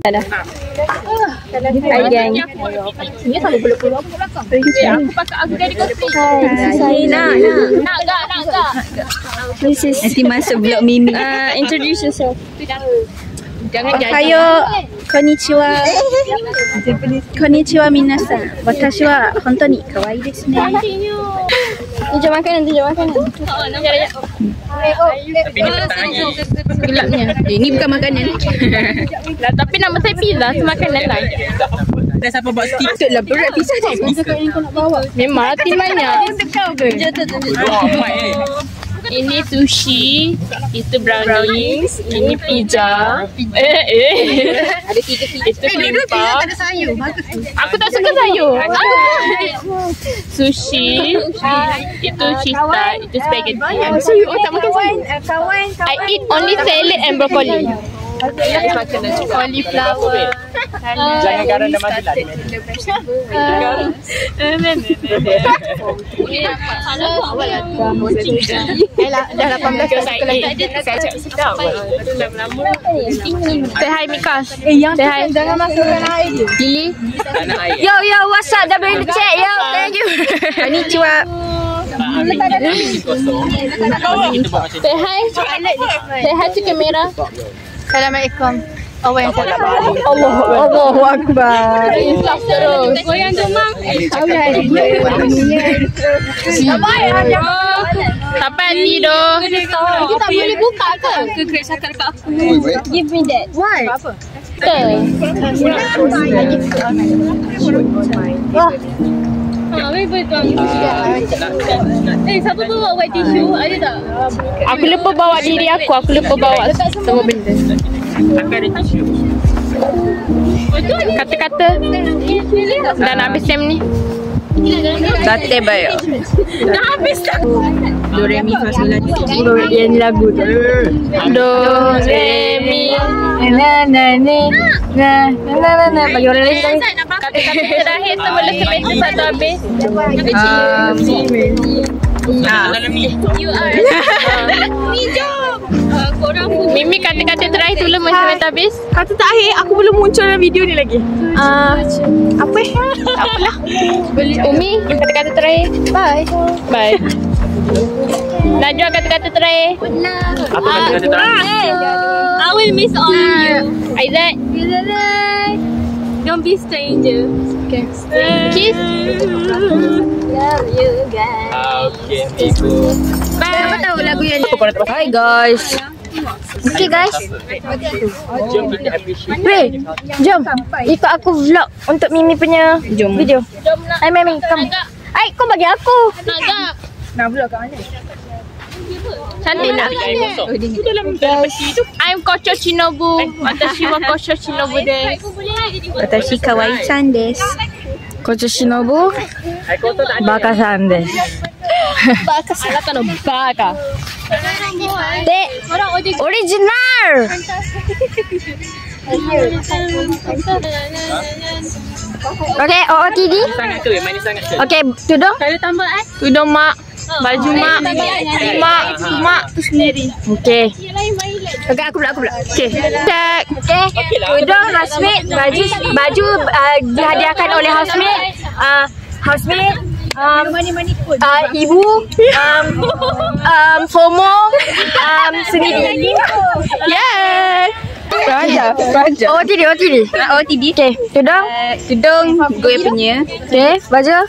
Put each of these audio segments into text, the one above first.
Hai gang. Ini selalu peluk-peluk aku belakang. Aku pakai aku jadi kopi. Hai. Nak gak. This is nanti masuk vlog Mimi. Introduce yourself. Jangan Ohayo. Konnichiwa. Konnichiwa minasan. Watashi wa hontou ni kawaii desu ne. Tunjuk makanan. Gelapnya. Ini bukan makanan. Lah, tapi nama saya pizza, semakanan lah. Dah siapa buat stiker lah berat pisah dah. Memang tim banyak. Ini sushi, itu brownies, ini pizza. Ada 3 pizza. Itu kimbap. Ada sayur, bagus tu. Aku tak suka sayur. Sushi, itu cheese tart, itu spaghetti. So you all tak makan sayur? Kawan. I eat only salad and broccoli. Cauliflower. Jangan garam dan mati lah. Dah 18 Say hi Mikas. yang Say hi. jangan masukkan air je. Lily. Yo, what's up? Dah beri cek yo. Thank you. Konnichiwa. Say hi. Say hi to kamera. Assalamualaikum. Allah yang salah. Allahu Akbar. Ikhlas terus. Goyang jomang. Sampai tidur. Kita tak boleh buka ke? Give me that. Why? Siapa bawa white tissue? Ada tak? Aku lupa bawa diri aku. Aku lupa bawa semua benda. Aku ada tissue. Kata-kata. Dah nak habis time ni. Date bayo. Dah habis dah. Do re mi fa sol la ti. Yang lagu tu. Do, re, mi. Bagi orang lain sekali. Kata-kata terakhir sebelum semester satu habis. You are. Mi jom. Korang Mimi kata-kata terakhir sebelum semester habis. Kata terakhir, aku belum muncul dalam video ni lagi. Apa? Tak apalah. Umi, kata-kata terakhir. Bye. Najwa kata-kata terakhir. Apa kata-kata terakhir? I will miss all of you. Aizat. Don't be stranger. Okay. Kiss. Love you guys. Okay, tipu. Siapa tahu lagu yang ni? Hi guys. Okay guys. Jom kita appreciate. Weh, jom ikut aku vlog untuk Mimi punya video. Hai Mimi, come. Hai, kau bagi aku. Nak vlog kat mana? Cantik tak? Itu dalam peti tu. I'm Kocho Shinobu. Watashi wa Kocho Shinobu desu. Watashi kawaii-chan desu. Kocho Shinobu. Baka-san desu. Baka. De, original. Okay, OOTD. Sangat tu, manis sangat tu. Okay, tudung. Tudung mak. Baju mak. Mak tu sendiri. Okay. Okay, aku pula. Okay. Check. Okay. Tudung housemate, baju dihadiahkan oleh housemate. Housemate. Ibu. FOMO. Sendiri. Yeah. Raja. OOTD. Okay. Tudung gue punya. Okay. Baju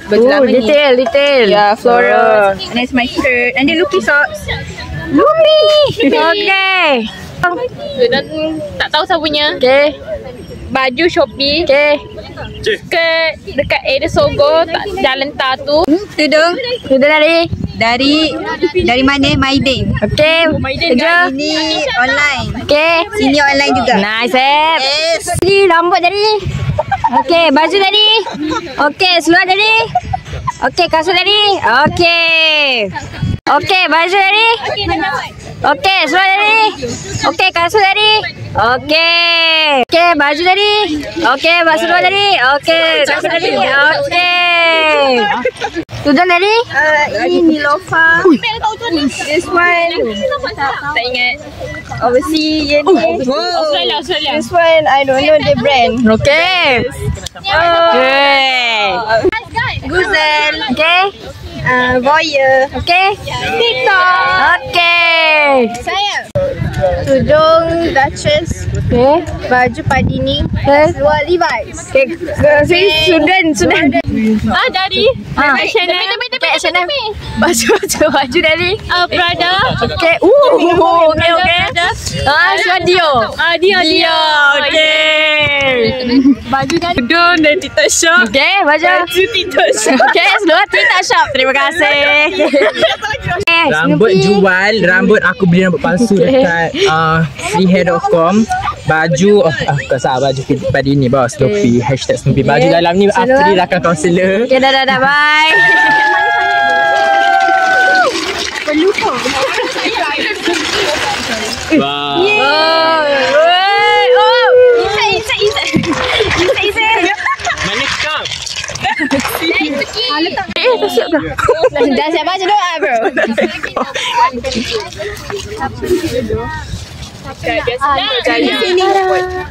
lama ni. Detail. Yeah, floral. And that's my shirt. And the Lucky socks. Lumi. Okay. Tak tahu siapa punya. Okay. Baju Shopee. Okay. Skirt dekat area Sogo, Jalan Tatu. Tudung dari mana? Maidin. Okay. Kerja. Ini online. Okay. Sini online juga. Nice. Yes. Jadi rambut tadi. Okay. Baju tadi. Okay. Seluar tadi. Okay. Kasut tadi. Okay. Okay. Baju tadi. Okay. Seluar tadi. Okay. Kasut tadi. Okay. Okay. Baju tadi. Okay. Seluar tadi. Okay. Kasut tadi. Okay. Tudung dari? Ini Nilofa. This one. Tak ingat. Obviously, yang ni. Australia. This one, I don't know the brand. Okay. Guzel. Okay. Voyeur. Okay. TikTok. Okay. Sayang. Tudung Duchess. Okay. Baju Padini. Okay. Seluar Levi's. Okay. Sudah. Dari H&M. H&M. Baju dari? Prada. Okay. Okay. Dio. Dio. Okay. Baju dari Tudung dan TikTok shop. Okay. Baju TikTok shop. Okay. Seluar TikTok shop. Terima kasih. Rambut jual. Rambut aku beli rambut palsu dekat freehair.com. Baju kau salah baju pada ini bawa Snoopy. Hashtag Snoopy. Baju dalam ni Afri rakan kaunselor. Okay, dah, bye. Wow. Mana kau? Dah siap baca doa, bro.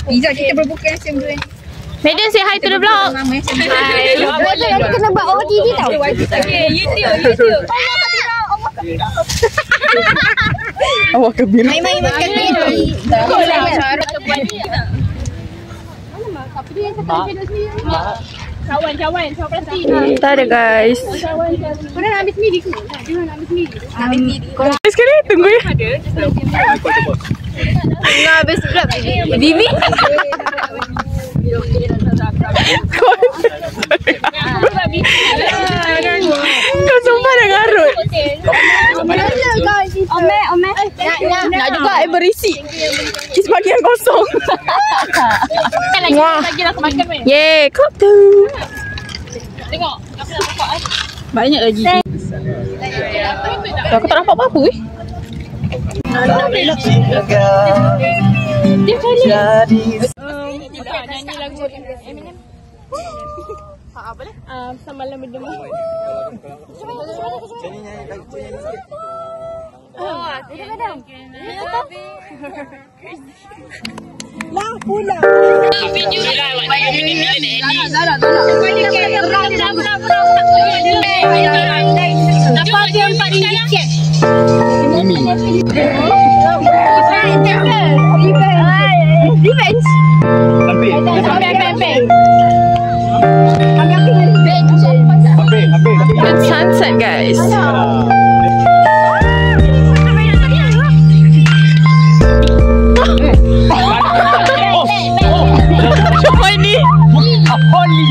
Bijak kita berbuka SM2. Megan, say hi to the vlog. Kita kena buat OOTD tau. YouTube. Awak kebira. Main makan ni. Kawan-kawan, pasti. Tak ada guys. Korang nak ambil sendiri ke? Dia nak ambil sendiri. Sekali tunggu ya. Tengah habis pula Bibi. Kau sumpah dah garut. Ome. Nak juga berisi. Kis bagian kosong. Lagi aku makan weh. Yeay, kau tu. Tengok, aku nak nampak Banyak lagi. Aku tak nampak apa-apa weh. dia kali. Nyanyi lagu Eminem. Apa dah? Semalam berdua. Lah pula. Video lah dapat dia 4 ringgit. Revenge. It's sunset guys. Siapa ini? Holly.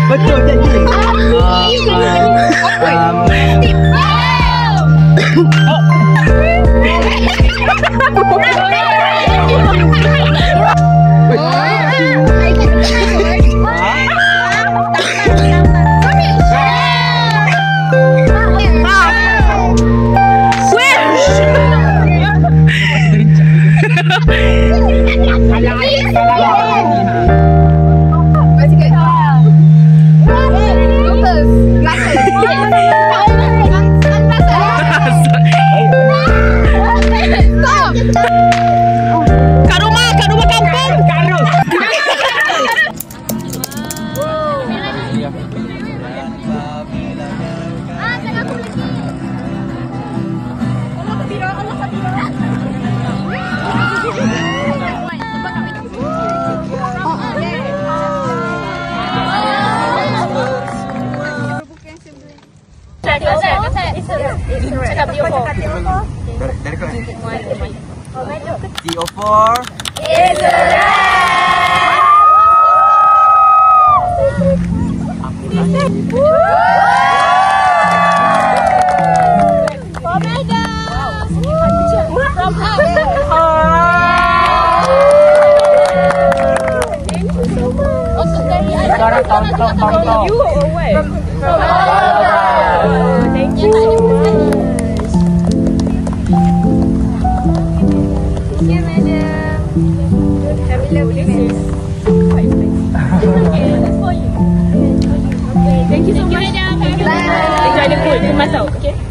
Betul jadi. CO4 Omega. You or what? Thank you so much. Thank you, madam. Kami love you. Thank you so much. Bye. Enjoy the food. Masuk. Okay.